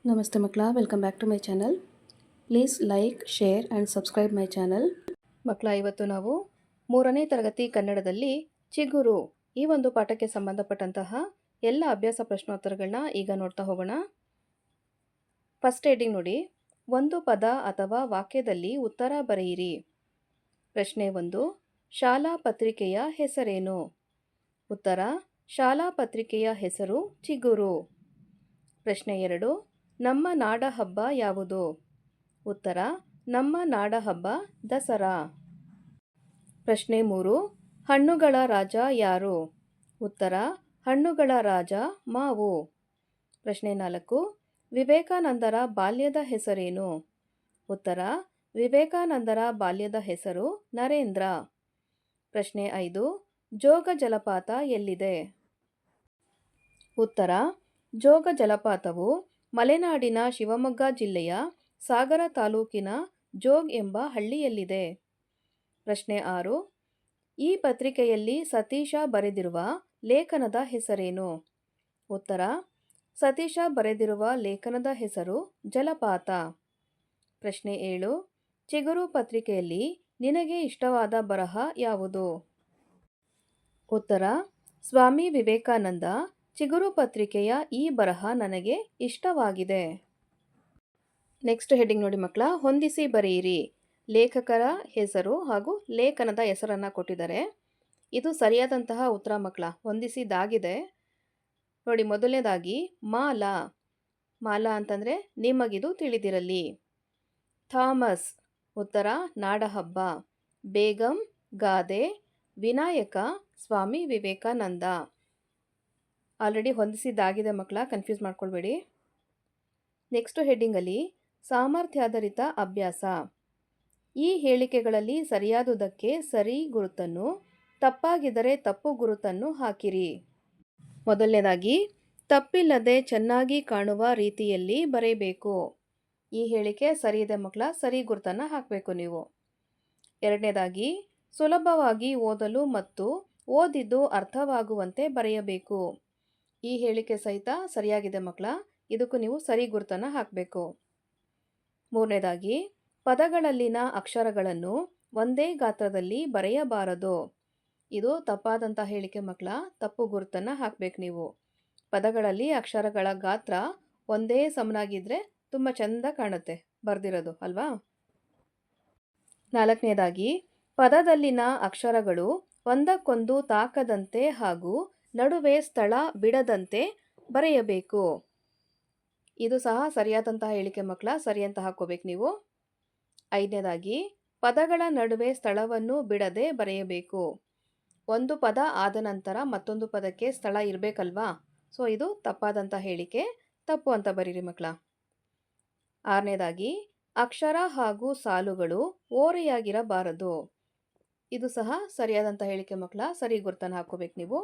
ನಮಸ್ತೆ ಮಕ್ಕಳ, welcome back to my channel. Please like, share and subscribe my channel. ಮಕ್ಕಳ, ಇವತ್ತು ನಾವು 3ನೇ ತರಗತಿ ಕನ್ನಡದಲ್ಲಿ ಚಿಗುರು ಈ ಒಂದು ಪಾಠಕ್ಕೆ ಸಂಬಂಧಪಟ್ಟಂತಹ ಎಲ್ಲ ಅಭ್ಯಾಸ ಪ್ರಶ್ನೋತ್ತರಗಳನ್ನ ಈಗ ನೋಡ್ತಾ ಹೋಗೋಣ. ಫಸ್ಟ್ ಹೆಡಿಂಗ್ ನೋಡಿ, ಒಂದು ಪದ ಅಥವಾ ವಾಕ್ಯದಲ್ಲಿ ಉತ್ತರ ಬರೆಯಿರಿ. ಪ್ರಶ್ನೆ 1, ಶಾಲಾ ಪತ್ರಿಕೆಯ ಹೆಸರೇನು? ಉತ್ತರ, ಶಾಲಾ ಪತ್ರಿಕೆಯ ಹೆಸರು ಚಿಗುರು. ಪ್ರಶ್ನೆ 2, ನಮ್ಮ ನಾಡ ಹಬ್ಬ ಯಾವುದು? ಉತ್ತರ, ನಮ್ಮ ನಾಡ ಹಬ್ಬ ದಸರಾ. ಪ್ರಶ್ನೆ 3, ಹಣ್ಣುಗಳ ರಾಜ ಯಾರು? ಉತ್ತರ, ಹಣ್ಣುಗಳ ರಾಜ ಮಾವು. ಪ್ರಶ್ನೆ 4, ವಿವೇಕಾನಂದರ ಬಾಲ್ಯದ ಹೆಸರೇನು? ಉತ್ತರ, ವಿವೇಕಾನಂದರ ಬಾಲ್ಯದ ಹೆಸರು ನರೇಂದ್ರ. ಪ್ರಶ್ನೆ 5, ಜೋಗ ಜಲಪಾತ ಎಲ್ಲಿದೆ? ಉತ್ತರ, ಜೋಗ ಜಲಪಾತವು ಮಲೆನಾಡಿನ ಶಿವಮೊಗ್ಗ ಜಿಲ್ಲೆಯ ಸಾಗರ ತಾಲೂಕಿನ ಜೋಗ್ ಎಂಬ ಹಳ್ಳಿಯಲ್ಲಿದೆ. ಪ್ರಶ್ನೆ 6, ಈ ಪತ್ರಿಕೆಯಲ್ಲಿ ಸತೀಶ ಬರೆದಿರುವ ಲೇಖನದ ಹೆಸರೇನು? ಉತ್ತರ, ಸತೀಶ ಬರೆದಿರುವ ಲೇಖನದ ಹೆಸರು ಜಲಪಾತ. ಪ್ರಶ್ನೆ 7, ಚಿಗುರು ಪತ್ರಿಕೆಯಲ್ಲಿ ನಿನಗೆ ಇಷ್ಟವಾದ ಬರಹ ಯಾವುದು? ಉತ್ತರ, ಸ್ವಾಮಿ ವಿವೇಕಾನಂದ ಚಿಗುರು ಪತ್ರಿಕೆಯ ಈ ಬರಹ ನನಗೆ ಇಷ್ಟವಾಗಿದೆ. ನೆಕ್ಸ್ಟ್ ಹೆಡಿಂಗ್ ನೋಡಿ ಮಕ್ಕಳ, ಹೊಂದಿಸಿ ಬರೆಯಿರಿ. ಲೇಖಕರ ಹೆಸರು ಹಾಗೂ ಲೇಖನದ ಹೆಸರನ್ನು ಕೊಟ್ಟಿದ್ದಾರೆ. ಇದು ಸರಿಯಾದಂತಹ ಉತ್ತರ ಮಕ್ಕಳ, ಹೊಂದಿಸಿದಾಗಿದೆ. ನೋಡಿ, ಮೊದಲನೇದಾಗಿ ಮಾಲಾ. ಮಾಲಾ ಅಂತಂದರೆ ನಿಮಗಿದು ತಿಳಿದಿರಲಿ. ಥಾಮಸ್, ಉತ್ತರ ನಾಡಹಬ್ಬ. ಬೇಗಂ, ಗಾದೆ. ವಿನಾಯಕ, ಸ್ವಾಮಿ ವಿವೇಕಾನಂದ. ಆಲ್ರೆಡಿ ಹೊಂದಿಸಿದ್ದಾಗಿದೆ ಮಕ್ಕಳ, ಕನ್ಫ್ಯೂಸ್ ಮಾಡ್ಕೊಳ್ಬೇಡಿ. ನೆಕ್ಸ್ಟ್ ಹೆಡ್ಡಿಂಗಲ್ಲಿ ಸಾಮರ್ಥ್ಯಾಧಾರಿತ ಅಭ್ಯಾಸ. ಈ ಹೇಳಿಕೆಗಳಲ್ಲಿ ಸರಿಯಾದುದಕ್ಕೆ ಸರಿ ಗುರುತನ್ನು, ತಪ್ಪಾಗಿದ್ದರೆ ತಪ್ಪು ಗುರುತನ್ನು ಹಾಕಿರಿ. ಮೊದಲನೇದಾಗಿ, ತಪ್ಪಿಲ್ಲದೆ ಚೆನ್ನಾಗಿ ಕಾಣುವ ರೀತಿಯಲ್ಲಿ ಬರೆಯಬೇಕು. ಈ ಹೇಳಿಕೆ ಸರಿ ಇದೆ ಮಕ್ಕಳ, ಸರಿ ಗುರುತನ್ನು ಹಾಕಬೇಕು ನೀವು. ಎರಡನೇದಾಗಿ, ಸುಲಭವಾಗಿ ಓದಲು ಮತ್ತು ಓದಿದ್ದು ಅರ್ಥವಾಗುವಂತೆ ಬರೆಯಬೇಕು. ಈ ಹೇಳಿಕೆ ಸಹಿತ ಸರಿಯಾಗಿದೆ ಮಕ್ಕಳ, ಇದಕ್ಕೂ ನೀವು ಸರಿ ಗುರುತನ್ನು ಹಾಕಬೇಕು. ಮೂರನೇದಾಗಿ, ಪದಗಳಲ್ಲಿನ ಅಕ್ಷರಗಳನ್ನು ಒಂದೇ ಗಾತ್ರದಲ್ಲಿ ಬರೆಯಬಾರದು. ಇದು ತಪ್ಪಾದಂಥ ಹೇಳಿಕೆ ಮಕ್ಕಳ, ತಪ್ಪು ಗುರುತನ್ನು ಹಾಕಬೇಕು ನೀವು. ಪದಗಳಲ್ಲಿ ಅಕ್ಷರಗಳ ಗಾತ್ರ ಒಂದೇ ಸಮನಾಗಿದ್ದರೆ ತುಂಬ ಚೆಂದ ಕಾಣುತ್ತೆ ಬರೆದಿರೋದು ಅಲ್ವಾ. ನಾಲ್ಕನೇದಾಗಿ, ಪದದಲ್ಲಿನ ಅಕ್ಷರಗಳು ಒಂದಕ್ಕೊಂದು ತಾಕದಂತೆ ಹಾಗೂ ನಡುವೆ ಸ್ಥಳ ಬಿಡದಂತೆ ಬರೆಯಬೇಕು. ಇದು ಸಹ ಸರಿಯಾದಂತಹ ಹೇಳಿಕೆ ಮಕ್ಕಳ, ಸರಿ ಅಂತ ಹಾಕೋಬೇಕು ನೀವು. ಐದನೇದಾಗಿ, ಪದಗಳ ನಡುವೆ ಸ್ಥಳವನ್ನು ಬಿಡದೆ ಬರೆಯಬೇಕು. ಒಂದು ಪದ ಆದ ನಂತರ ಮತ್ತೊಂದು ಪದಕ್ಕೆ ಸ್ಥಳ ಇರಬೇಕಲ್ವಾ, ಸೊ ಇದು ತಪ್ಪಾದಂಥ ಹೇಳಿಕೆ, ತಪ್ಪು ಅಂತ ಬರೀರಿ ಮಕ್ಕಳ. ಆರನೇದಾಗಿ, ಅಕ್ಷರ ಹಾಗೂ ಸಾಲುಗಳು ಓರೆಯಾಗಿರಬಾರದು. ಇದು ಸಹ ಸರಿಯಾದಂಥ ಹೇಳಿಕೆ ಮಕ್ಕಳ, ಸರಿ ಗುರುತನ್ನು ಹಾಕೋಬೇಕು ನೀವು.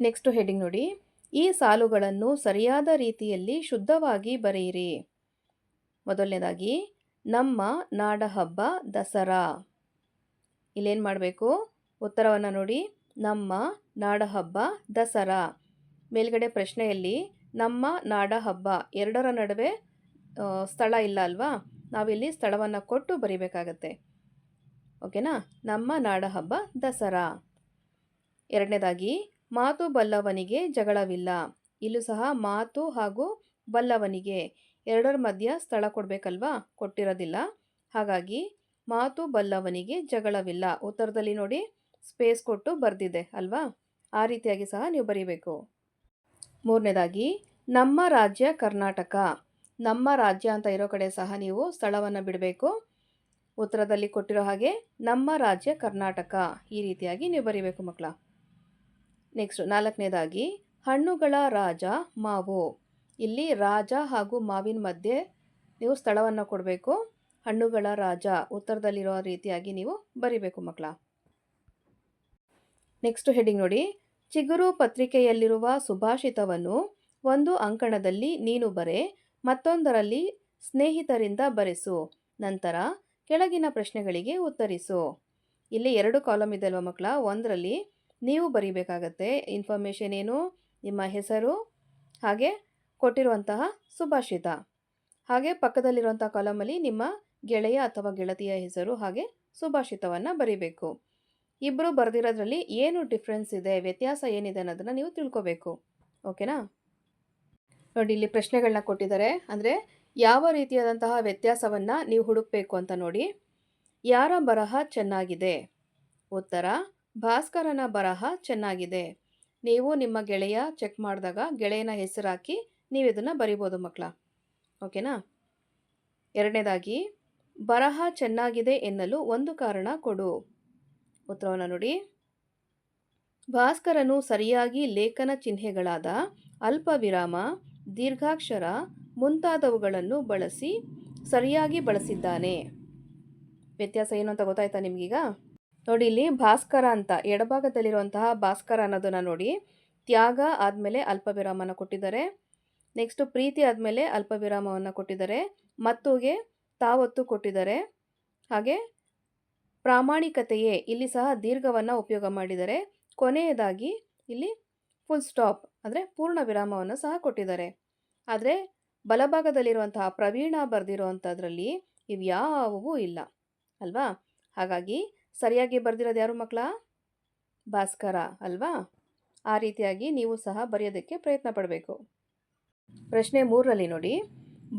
ನೆಕ್ಸ್ಟ್ ಹೆಡಿಂಗ್ ನೋಡಿ, ಈ ಸಾಲುಗಳನ್ನು ಸರಿಯಾದ ರೀತಿಯಲ್ಲಿ ಶುದ್ಧವಾಗಿ ಬರೆಯಿರಿ. ಮೊದಲನೇದಾಗಿ, ನಮ್ಮ ನಾಡ ಹಬ್ಬ ದಸರಾ. ಇಲ್ಲೇನು ಮಾಡಬೇಕು, ಉತ್ತರವನ್ನು ನೋಡಿ, ನಮ್ಮ ನಾಡ ಹಬ್ಬ ದಸರಾ. ಮೇಲ್ಗಡೆ ಪ್ರಶ್ನೆಯಲ್ಲಿ ನಮ್ಮ ನಾಡ ಹಬ್ಬ ಎರಡರ ನಡುವೆ ಸ್ಥಳ ಇಲ್ಲ ಅಲ್ವಾ, ನಾವಿಲ್ಲಿ ಸ್ಥಳವನ್ನು ಕೊಟ್ಟು ಬರಿಬೇಕಾಗತ್ತೆ. ಓಕೆನಾ, ನಮ್ಮ ನಾಡ ಹಬ್ಬ ದಸರಾ. ಎರಡನೇದಾಗಿ, ಮಾತು ಬಲ್ಲವನಿಗೆ ಜಗಳವಿಲ್ಲ. ಇಲ್ಲೂ ಸಹ ಮಾತು ಹಾಗೂ ಬಲ್ಲವನಿಗೆ ಎರಡರ ಮಧ್ಯ ಸ್ಥಳ ಕೊಡಬೇಕಲ್ವಾ, ಕೊಟ್ಟಿರೋದಿಲ್ಲ. ಹಾಗಾಗಿ ಮಾತು ಬಲ್ಲವನಿಗೆ ಜಗಳವಿಲ್ಲ. ಉತ್ತರದಲ್ಲಿ ನೋಡಿ ಸ್ಪೇಸ್ ಕೊಟ್ಟು ಬರೆದಿದೆ ಅಲ್ವಾ, ಆ ರೀತಿಯಾಗಿ ಸಹ ನೀವು ಬರೀಬೇಕು. ಮೂರನೇದಾಗಿ, ನಮ್ಮ ರಾಜ್ಯ ಕರ್ನಾಟಕ. ನಮ್ಮ ರಾಜ್ಯ ಅಂತ ಇರೋ ಕಡೆ ಸಹ ನೀವು ಸ್ಥಳವನ್ನು ಬಿಡಬೇಕು. ಉತ್ತರದಲ್ಲಿ ಕೊಟ್ಟಿರೋ ಹಾಗೆ ನಮ್ಮ ರಾಜ್ಯ ಕರ್ನಾಟಕ, ಈ ರೀತಿಯಾಗಿ ನೀವು ಬರೀಬೇಕು ಮಕ್ಕಳ. ನೆಕ್ಸ್ಟ್ ನಾಲ್ಕನೇದಾಗಿ, ಹಣ್ಣುಗಳ ರಾಜ ಮಾವು. ಇಲ್ಲಿ ರಾಜ ಹಾಗೂ ಮಾವಿನ ಮಧ್ಯೆ ನೀವು ಸ್ಥಳವನ್ನು ಕೊಡಬೇಕು. ಹಣ್ಣುಗಳ ರಾಜ ಉತ್ತರದಲ್ಲಿರೋ ರೀತಿಯಾಗಿ ನೀವು ಬರಿಬೇಕು ಮಕ್ಕಳ. ನೆಕ್ಸ್ಟ್ ಹೆಡಿಂಗ್ ನೋಡಿ, ಚಿಗುರು ಪತ್ರಿಕೆಯಲ್ಲಿರುವ ಸುಭಾಷಿತವನ್ನು ಒಂದು ಅಂಕಣದಲ್ಲಿ ನೀನು ಬರೆ, ಮತ್ತೊಂದರಲ್ಲಿ ಸ್ನೇಹಿತರಿಂದ ಬರೆಸು. ನಂತರ ಕೆಳಗಿನ ಪ್ರಶ್ನೆಗಳಿಗೆ ಉತ್ತರಿಸು. ಇಲ್ಲಿ 2 ಕಾಲಮ್ ಇದೆ ಅಲ್ವಾ ಮಕ್ಕಳ, ಒಂದರಲ್ಲಿ ನೀವು ಬರೀಬೇಕಾಗತ್ತೆ ಇನ್ಫಾರ್ಮೇಷನ್ ಏನು, ನಿಮ್ಮ ಹೆಸರು ಹಾಗೆ ಕೊಟ್ಟಿರುವಂತಹ ಸುಭಾಷಿತ. ಹಾಗೆ ಪಕ್ಕದಲ್ಲಿರುವಂಥ ಕಾಲಮಲ್ಲಿ ನಿಮ್ಮ ಗೆಳೆಯ ಅಥವಾ ಗೆಳತಿಯ ಹೆಸರು ಹಾಗೆ ಸುಭಾಷಿತವನ್ನು ಬರೀಬೇಕು. ಇಬ್ಬರು ಬರೆದಿರೋದ್ರಲ್ಲಿ ಏನು ಡಿಫ್ರೆನ್ಸ್ ಇದೆ, ವ್ಯತ್ಯಾಸ ಏನಿದೆ ಅನ್ನೋದನ್ನು ನೀವು ತಿಳ್ಕೋಬೇಕು. ಓಕೆನಾ? ನೋಡಿ, ಇಲ್ಲಿ ಪ್ರಶ್ನೆಗಳನ್ನ ಕೊಟ್ಟಿದ್ದಾರೆ. ಅಂದರೆ ಯಾವ ರೀತಿಯಾದಂತಹ ವ್ಯತ್ಯಾಸವನ್ನು ನೀವು ಹುಡುಕಬೇಕು ಅಂತ ನೋಡಿ. ಯಾರ ಬರಹ ಚೆನ್ನಾಗಿದೆ? ಉತ್ತರ: ಭಾಸ್ಕರನ ಬರಹ ಚೆನ್ನಾಗಿದೆ. ನೀವು ನಿಮ್ಮ ಗೆಳೆಯ ಚೆಕ್ ಮಾಡಿದಾಗ ಗೆಳೆಯನ ಹೆಸರು ಹಾಕಿ ನೀವು ಇದನ್ನು ಬರಿಬೋದು ಮಕ್ಕಳ. ಓಕೆನಾ? ಎರಡನೇದಾಗಿ, ಬರಹ ಚೆನ್ನಾಗಿದೆ ಎನ್ನಲು ಒಂದು ಕಾರಣ ಕೊಡು. ಉತ್ತರವನ್ನು ನೋಡಿ. ಭಾಸ್ಕರನು ಸರಿಯಾಗಿ ಲೇಖನ ಚಿಹ್ನೆಗಳಾದ ಅಲ್ಪ ವಿರಾಮ, ದೀರ್ಘಾಕ್ಷರ ಮುಂತಾದವುಗಳನ್ನು ಬಳಸಿ ಸರಿಯಾಗಿ ಬಳಸಿದ್ದಾನೆ. ವ್ಯತ್ಯಾಸ ಏನು ಅಂತ ಗೊತ್ತಾಯ್ತಾ ನಿಮಗೀಗ? ನೋಡಿ, ಇಲ್ಲಿ ಭಾಸ್ಕರ ಅಂತ ಎಡಭಾಗದಲ್ಲಿರುವಂತಹ ಭಾಸ್ಕರ ಅನ್ನೋದನ್ನು ನೋಡಿ. ತ್ಯಾಗ ಆದಮೇಲೆ ಅಲ್ಪ ವಿರಾಮನ ಕೊಟ್ಟಿದ್ದಾರೆ. ನೆಕ್ಸ್ಟು ಪ್ರೀತಿ ಆದಮೇಲೆ ಅಲ್ಪ ವಿರಾಮವನ್ನು ಕೊಟ್ಟಿದ್ದಾರೆ. ಮತ್ತುಗೆ ತಾವತ್ತು ಕೊಟ್ಟಿದ್ದಾರೆ. ಹಾಗೆ ಪ್ರಾಮಾಣಿಕತೆಯೇ ಇಲ್ಲಿ ಸಹ ದೀರ್ಘವನ್ನು ಉಪಯೋಗ ಮಾಡಿದ್ದಾರೆ. ಕೊನೆಯದಾಗಿ ಇಲ್ಲಿ ಫುಲ್ ಸ್ಟಾಪ್ ಅಂದರೆ ಪೂರ್ಣ ವಿರಾಮವನ್ನು ಸಹ ಕೊಟ್ಟಿದ್ದಾರೆ. ಆದರೆ ಬಲಭಾಗದಲ್ಲಿರುವಂತಹ ಪ್ರವೀಣ ಬರೆದಿರುವಂಥದ್ರಲ್ಲಿ ಇವ್ಯಾವುವೂ ಇಲ್ಲ ಅಲ್ವಾ? ಹಾಗಾಗಿ ಸರಿಯಾಗಿ ಬರೆದಿರೋದು ಯಾರು ಮಕ್ಕಳ? ಭಾಸ್ಕರ ಅಲ್ವಾ? ಆ ರೀತಿಯಾಗಿ ನೀವು ಸಹ ಬರೆಯೋದಕ್ಕೆ ಪ್ರಯತ್ನ ಪಡಬೇಕು. ಪ್ರಶ್ನೆ 3ರಲ್ಲಿ ನೋಡಿ.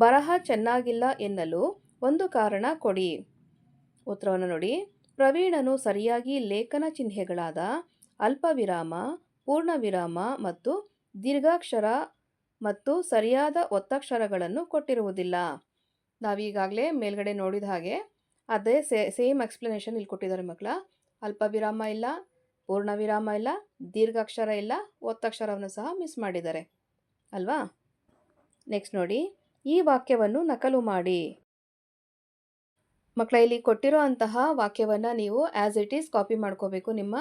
ಬರಹ ಚೆನ್ನಾಗಿಲ್ಲ ಎನ್ನಲು ಒಂದು ಕಾರಣ ಕೊಡಿ. ಉತ್ತರವನ್ನು ನೋಡಿ. ಪ್ರವೀಣನು ಸರಿಯಾಗಿ ಲೇಖನ ಚಿಹ್ನೆಗಳಾದ ಅಲ್ಪ ವಿರಾಮ, ಪೂರ್ಣ ವಿರಾಮ ಮತ್ತು ದೀರ್ಘಾಕ್ಷರ ಮತ್ತು ಸರಿಯಾದ ಒತ್ತಕ್ಷರಗಳನ್ನು ಕೊಟ್ಟಿರುವುದಿಲ್ಲ. ನಾವೀಗಾಗಲೇ ಮೇಲ್ಗಡೆ ನೋಡಿದ ಹಾಗೆ ಅದೇ ಸೇಮ್ ಎಕ್ಸ್ಪ್ಲನೇಷನ್ ಇಲ್ಲಿ ಕೊಟ್ಟಿದ್ದಾರೆ ಮಕ್ಕಳ. ಅಲ್ಪ ವಿರಾಮ ಇಲ್ಲ, ಪೂರ್ಣ ವಿರಾಮ ಇಲ್ಲ, ದೀರ್ಘಾಕ್ಷರ ಇಲ್ಲ, ಒತ್ತಕ್ಷರವನ್ನು ಸಹ ಮಿಸ್ ಮಾಡಿದ್ದಾರೆ ಅಲ್ವಾ? ನೆಕ್ಸ್ಟ್ ನೋಡಿ. ಈ ವಾಕ್ಯವನ್ನು ನಕಲು ಮಾಡಿ. ಮಕ್ಕಳ, ಇಲ್ಲಿ ಕೊಟ್ಟಿರೋ ಅಂತಹ ವಾಕ್ಯವನ್ನು ನೀವು ಆ್ಯಸ್ ಇಟ್ ಈಸ್ ಕಾಪಿ ಮಾಡ್ಕೋಬೇಕು ನಿಮ್ಮ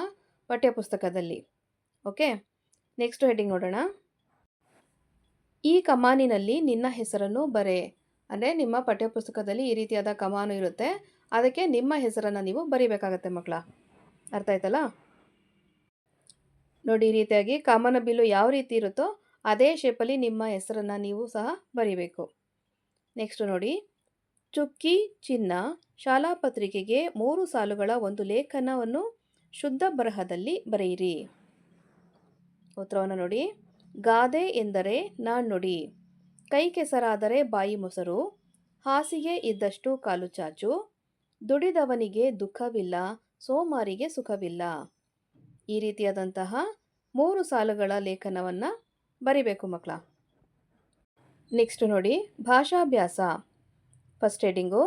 ಪಠ್ಯಪುಸ್ತಕದಲ್ಲಿ. ಓಕೆ, ನೆಕ್ಸ್ಟ್ ಹೆಡ್ಡಿಂಗ್ ನೋಡೋಣ. ಈ ಕಮಾನಿನಲ್ಲಿ ನಿನ್ನ ಹೆಸರನ್ನು ಬರೆ. ಅಂದರೆ ನಿಮ್ಮ ಪಠ್ಯಪುಸ್ತಕದಲ್ಲಿ ಈ ರೀತಿಯಾದ ಕಮಾನು ಇರುತ್ತೆ, ಅದಕ್ಕೆ ನಿಮ್ಮ ಹೆಸರನ್ನು ನೀವು ಬರಿಬೇಕಾಗತ್ತೆ ಮಕ್ಕಳ. ಅರ್ಥ ಆಯ್ತಲ್ಲ? ನೋಡಿ, ಈ ರೀತಿಯಾಗಿ ಕಾಮನ ಬಿಲ್ಲು ಯಾವ ರೀತಿ ಇರುತ್ತೋ ಅದೇ ಶೇಪಲ್ಲಿ ನಿಮ್ಮ ಹೆಸರನ್ನು ನೀವು ಸಹ ಬರಿಬೇಕು. ನೆಕ್ಸ್ಟ್ ನೋಡಿ. ಚುಕ್ಕಿ ಚಿನ್ನ ಶಾಲಾ ಪತ್ರಿಕೆಗೆ 3 ಸಾಲುಗಳ ಒಂದು ಲೇಖನವನ್ನು ಶುದ್ಧ ಬರಹದಲ್ಲಿ ಬರೆಯಿರಿ. ಉತ್ತರವನ್ನು ನೋಡಿ. ಗಾದೆ ಎಂದರೆ ನಾಣ್ಣುಡಿ. ಕೈ ಕೆಸರಾದರೆ ಬಾಯಿ ಮೊಸರು, ಹಾಸಿಗೆ ಇದ್ದಷ್ಟು ಕಾಲು ಚಾಚು, ದುಡಿದವನಿಗೆ ದುಃಖವಿಲ್ಲ, ಸೋಮಾರಿಗೆ ಸುಖವಿಲ್ಲ. ಈ ರೀತಿಯಾದಂತಹ 3 ಸಾಲುಗಳ ಲೇಖನವನ್ನು ಬರಿಬೇಕು ಮಕ್ಕಳ. ನೆಕ್ಸ್ಟ್ ನೋಡಿ. ಭಾಷಾಭ್ಯಾಸ. First heading.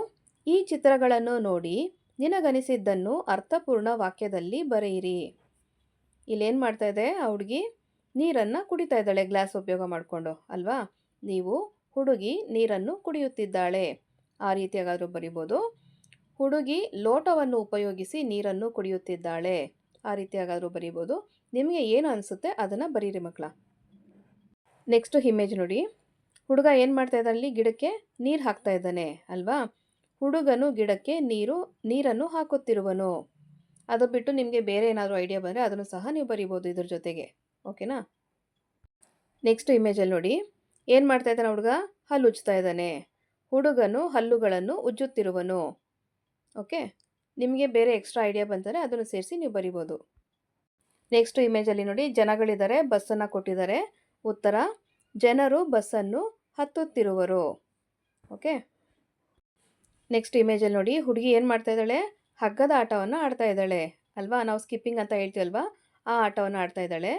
ಈ ಚಿತ್ರಗಳನ್ನು ನೋಡಿ ನಿನಗನಿಸಿದ್ದನ್ನು ಅರ್ಥಪೂರ್ಣ ವಾಕ್ಯದಲ್ಲಿ ಬರೆಯಿರಿ. ಇಲ್ಲೇನು ಮಾಡ್ತಾ ಇದೆ ಆ ಹುಡುಗಿ? ನೀರನ್ನು ಕುಡಿತಾ ಇದ್ದಾಳೆ ಗ್ಲಾಸ್ ಉಪಯೋಗ ಮಾಡಿಕೊಂಡು ಅಲ್ವಾ? ನೀವು ಹುಡುಗಿ ನೀರನ್ನು ಕುಡಿಯುತ್ತಿದ್ದಾಳೆ ಆ ರೀತಿಯಾಗಾದರೂ ಬರಿಬೋದು. ಹುಡುಗಿ ಲೋಟವನ್ನು ಉಪಯೋಗಿಸಿ ನೀರನ್ನು ಕುಡಿಯುತ್ತಿದ್ದಾಳೆ ಆ ರೀತಿಯಾಗಾದರೂ ಬರಿಬೋದು. ನಿಮಗೆ ಏನು ಅನಿಸುತ್ತೆ ಅದನ್ನು ಬರೀರಿ ಮಕ್ಕಳ. ನೆಕ್ಸ್ಟು ಇಮೇಜ್ ನೋಡಿ. ಹುಡುಗ ಏನು ಮಾಡ್ತಾ ಇದ್ದಾನೆ? ಗಿಡಕ್ಕೆ ನೀರು ಹಾಕ್ತಾ ಇದ್ದಾನೆ ಅಲ್ವಾ? ಹುಡುಗನು ಗಿಡಕ್ಕೆ ನೀರನ್ನು ಹಾಕುತ್ತಿರುವನು. ಅದು ಬಿಟ್ಟು ನಿಮಗೆ ಬೇರೆ ಏನಾದರೂ ಐಡಿಯಾ ಬಂದರೆ ಅದನ್ನು ಸಹ ನೀವು ಬರಿಬೋದು ಇದ್ರ ಜೊತೆಗೆ. ಓಕೆನಾ? ನೆಕ್ಸ್ಟ್ ಇಮೇಜಲ್ಲಿ ನೋಡಿ. ಏನು ಮಾಡ್ತಾ ಇದ್ದಾನೆ ಹುಡುಗ? ಹಲ್ಲು ಉಜ್ತಾ ಇದ್ದಾನೆ. ಹುಡುಗನು ಹಲ್ಲುಗಳನ್ನು ಉಜ್ಜುತ್ತಿರುವನು. ಓಕೆ, ನಿಮಗೆ ಬೇರೆ ಎಕ್ಸ್ಟ್ರಾ ಐಡಿಯಾ ಬಂದರೆ ಅದನ್ನು ಸೇರಿಸಿ ನೀವು ಬರಿಬೋದು. ನೆಕ್ಸ್ಟ್ ಇಮೇಜಲ್ಲಿ ನೋಡಿ. ಜನಗಳಿದ್ದಾರೆ, ಬಸ್ಸನ್ನು ಕೊಟ್ಟಿದ್ದಾರೆ. ಉತ್ತರ: ಜನರು ಬಸ್ಸನ್ನು ಹತ್ತುತ್ತಿರುವರು. ಓಕೆ, ನೆಕ್ಸ್ಟ್ ಇಮೇಜಲ್ಲಿ ನೋಡಿ. ಹುಡುಗಿ ಏನು ಮಾಡ್ತಾ ಇದ್ದಾಳೆ? ಹಗ್ಗದ ಆಟವನ್ನು ಆಡ್ತಾ ಇದ್ದಾಳೆ ಅಲ್ವಾ? ನಾವು ಸ್ಕಿಪ್ಪಿಂಗ್ ಅಂತ ಹೇಳ್ತೀವಲ್ವಾ, ಆ ಆಟವನ್ನು ಆಡ್ತಾ ಇದ್ದಾಳೆ.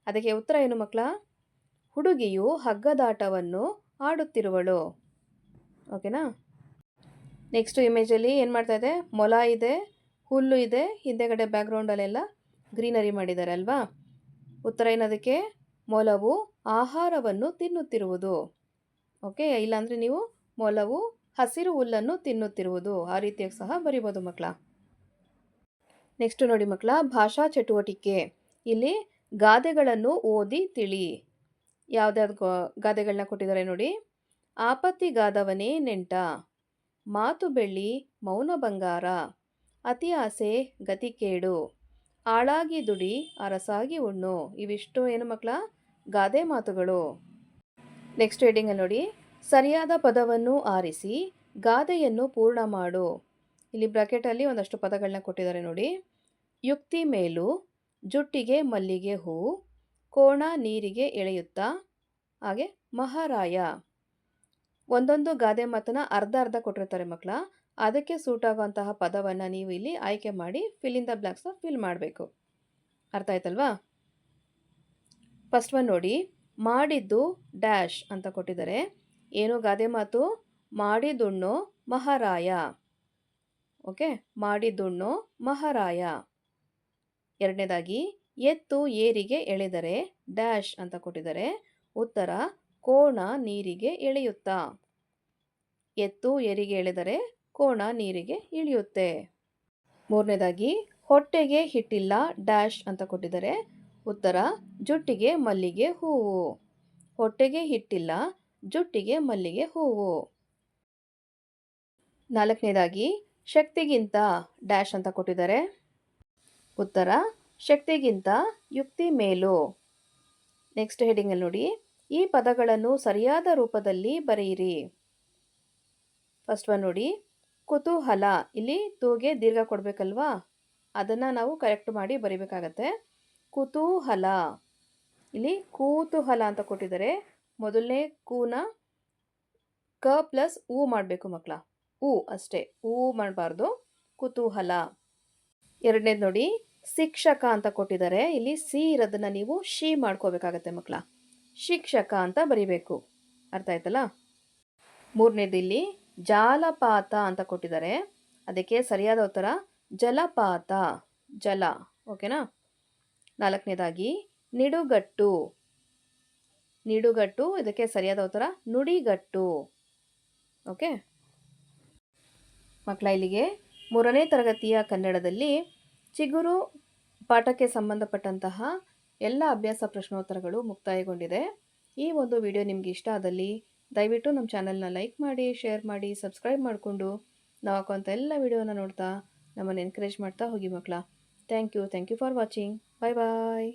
ಅದಕ್ಕೆ ಉತ್ತರ ಏನು ಮಕ್ಕಳ? ಹುಡುಗಿಯು ಹಗ್ಗದಾಟವನ್ನು ಆಡುತ್ತಿರುವಳು. ಓಕೆನಾ? ನೆಕ್ಸ್ಟ್ ಇಮೇಜಲ್ಲಿ ಏನು ಮಾಡ್ತಾ ಇದೆ? ಮೊಲ ಇದೆ, ಹುಲ್ಲು ಇದೆ, ಹಿಂದೆಗಡೆ ಬ್ಯಾಕ್ಗ್ರೌಂಡಲ್ಲೆಲ್ಲ ಗ್ರೀನರಿ ಮಾಡಿದ್ದಾರೆ ಅಲ್ವಾ? ಉತ್ತರ ಏನದಕ್ಕೆ? ಮೊಲವು ಆಹಾರವನ್ನು ತಿನ್ನುತ್ತಿರುವುದು. ಓಕೆ, ಇಲ್ಲಾಂದರೆ ನೀವು ಮೊಲವು ಹಸಿರು ಹುಲ್ಲನ್ನು ತಿನ್ನುತ್ತಿರುವುದು ಆ ರೀತಿಯಾಗಿ ಸಹ ಬರಿಬೋದು ಮಕ್ಕಳ. ನೆಕ್ಸ್ಟ್ ನೋಡಿ ಮಕ್ಕಳ. ಭಾಷಾ ಚಟುವಟಿಕೆ. ಇಲ್ಲಿ ಗಾದೆಗಳನ್ನು ಓದಿ ತಿಳಿ. ಯಾವುದ್ಯಾವ್ದು ಗಾದೆಗಳನ್ನ ಕೊಟ್ಟಿದ್ದಾರೆ ನೋಡಿ. ಆಪತ್ತಿಗಾದವನೇ ನೆಂಟ, ಮಾತು ಬೆಳ್ಳಿ ಮೌನ ಬಂಗಾರ, ಅತಿ ಆಸೆ ಗತಿ ಕೇಡು, ಆಳಾಗಿ ದುಡಿ ಅರಸಾಗಿ ಉಣ್ಣು. ಇವಿಷ್ಟು ಏನು ಮಕ್ಕಳ? ಗಾದೆ ಮಾತುಗಳು. ನೆಕ್ಸ್ಟ್ ಹೆಡಿಂಗಲ್ಲಿ ನೋಡಿ, ಸರಿಯಾದ ಪದವನ್ನು ಆರಿಸಿ ಗಾದೆಯನ್ನು ಪೂರ್ಣ ಮಾಡು. ಇಲ್ಲಿ ಬ್ರಾಕೆಟಲ್ಲಿ ಒಂದಷ್ಟು ಪದಗಳನ್ನ ಕೊಟ್ಟಿದ್ದಾರೆ ನೋಡಿ. ಯುಕ್ತಿ ಮೇಲು, ಜುಟ್ಟಿಗೆ ಮಲ್ಲಿಗೆ ಹೂ, ಕೋಣ ನೀರಿಗೆ ಎಳೆಯುತ್ತಾ, ಹಾಗೆ ಮಹಾರಾಯ. ಒಂದೊಂದು ಗಾದೆ ಮಾತನ್ನ ಅರ್ಧ ಅರ್ಧ ಕೊಟ್ಟಿರ್ತಾರೆ ಮಕ್ಕಳ. ಅದಕ್ಕೆ ಸೂಟ್ ಆಗುವಂತಹ ಪದವನ್ನು ನೀವು ಇಲ್ಲಿ ಆಯ್ಕೆ ಮಾಡಿ ಫಿಲ್ ಇನ್ ದ ಬ್ಲಾಕ್ಸ್ನ ಫಿಲ್ ಮಾಡಬೇಕು. ಅರ್ಥ ಆಯ್ತಲ್ವಾ? ಫಸ್ಟ್ ಒನ್ ನೋಡಿ, ಮಾಡಿದ್ದು ಡ್ಯಾಶ್ ಅಂತ ಕೊಟ್ಟಿದ್ದಾರೆ. ಏನು ಗಾದೆ ಮಾತು? ಮಾಡಿದುಣ್ಣೋ ಮಹಾರಾಯ. ಓಕೆ, ಮಾಡಿದುಣ್ಣೋ ಮಹಾರಾಯ. ಎರಡನೇದಾಗಿ, ಎತ್ತು ಏರಿಗೆ ಎಳೆದರೆ ಡ್ಯಾಶ್ ಅಂತ ಕೊಟ್ಟಿದ್ದಾರೆ. ಉತ್ತರ, ಕೋಣ ನೀರಿಗೆ ಎಳೆಯುತ್ತಾ. ಎತ್ತು ಏರಿಗೆ ಎಳೆದರೆ ಕೋಣ ನೀರಿಗೆ ಇಳಿಯುತ್ತೆ. ಮೂರನೇದಾಗಿ, ಹೊಟ್ಟೆಗೆ ಹಿಟ್ಟಿಲ್ಲ ಡ್ಯಾಶ್ ಅಂತ ಕೊಟ್ಟಿದ್ದಾರೆ. ಉತ್ತರ, ಜುಟ್ಟಿಗೆ ಮಲ್ಲಿಗೆ ಹೂವು. ಹೊಟ್ಟೆಗೆ ಹಿಟ್ಟಿಲ್ಲ, ಜುಟ್ಟಿಗೆ ಮಲ್ಲಿಗೆ ಹೂವು. ನಾಲ್ಕನೇದಾಗಿ, ಶಕ್ತಿಗಿಂತ ಡ್ಯಾಶ್ ಅಂತ ಕೊಟ್ಟಿದ್ದಾರೆ. ಉತ್ತರ, ಶಕ್ತಿಗಿಂತ ಯುಕ್ತಿ ಮೇಲು. ನೆಕ್ಸ್ಟ್ ಹೆಡಿಂಗಲ್ಲಿ ನೋಡಿ, ಈ ಪದಗಳನ್ನು ಸರಿಯಾದ ರೂಪದಲ್ಲಿ ಬರೆಯಿರಿ. ಫಸ್ಟ್ ಒನ್ ನೋಡಿ, ಕುತೂಹಲ. ಇಲ್ಲಿ ತೂಗೆ ದೀರ್ಘ ಕೊಡಬೇಕಲ್ವಾ, ಅದನ್ನು ನಾವು ಕರೆಕ್ಟ್ ಮಾಡಿ ಬರಿಬೇಕಾಗತ್ತೆ. ಕುತೂಹಲ. ಇಲ್ಲಿ ಕೂತೂಹಲ ಅಂತ ಕೊಟ್ಟಿದ್ದಾರೆ. ಮೊದಲನೇ ಕೂನ ಕ ಪ್ಲಸ್ ಊ ಮಾಡಬೇಕು ಮಕ್ಕಳ. ಊ ಅಷ್ಟೇ, ಊ ಮಾಡಬಾರ್ದು. ಕುತೂಹಲ. ಎರಡನೇದು ನೋಡಿ, ಶಿಕ್ಷಕ ಅಂತ ಕೊಟ್ಟಿದ್ದಾರೆ. ಇಲ್ಲಿ ಸಿ ಇರೋದನ್ನ ನೀವು ಶಿ ಮಾಡ್ಕೋಬೇಕಾಗತ್ತೆ ಮಕ್ಕಳ. ಶಿಕ್ಷಕ ಅಂತ ಬರಿಬೇಕು. ಅರ್ಥ ಆಯ್ತಲ್ಲ? ಮೂರನೇದು ಇಲ್ಲಿ ಜಾಲಪಾತ ಅಂತ ಕೊಟ್ಟಿದ್ದಾರೆ. ಅದಕ್ಕೆ ಸರಿಯಾದ ಉತ್ತರ ಜಲಪಾತ. ಜಲ. ಓಕೆನಾ? ನಾಲ್ಕನೇದಾಗಿ, ನಿಡುಗಟ್ಟು. ನಿಡುಗಟ್ಟು, ಇದಕ್ಕೆ ಸರಿಯಾದ ಉತ್ತರ ನುಡಿಗಟ್ಟು. ಓಕೆ ಮಕ್ಕಳ, ಇಲ್ಲಿಗೆ 3ನೇ ತರಗತಿಯ ಕನ್ನಡದಲ್ಲಿ ಚಿಗುರು ಪಾಠಕ್ಕೆ ಸಂಬಂಧಪಟ್ಟಂತಹ ಎಲ್ಲ ಅಭ್ಯಾಸ ಪ್ರಶ್ನೋತ್ತರಗಳು ಮುಕ್ತಾಯಗೊಂಡಿದೆ. ಈ ಒಂದು ವಿಡಿಯೋ ನಿಮಗೆ ಇಷ್ಟ ಆದಲ್ಲಿ ದಯವಿಟ್ಟು ನಮ್ಮ ಚಾನಲ್ನ ಲೈಕ್ ಮಾಡಿ, ಶೇರ್ ಮಾಡಿ, ಸಬ್ಸ್ಕ್ರೈಬ್ ಮಾಡಿಕೊಂಡು ನಾವು ಹಾಕುವಂಥ ಎಲ್ಲ ವಿಡಿಯೋನ ನೋಡ್ತಾ ನಮ್ಮನ್ನು ಎನ್ಕರೇಜ್ ಮಾಡ್ತಾ ಹೋಗಿ ಮಕ್ಕಳ. Thank you for watching. Bye bye.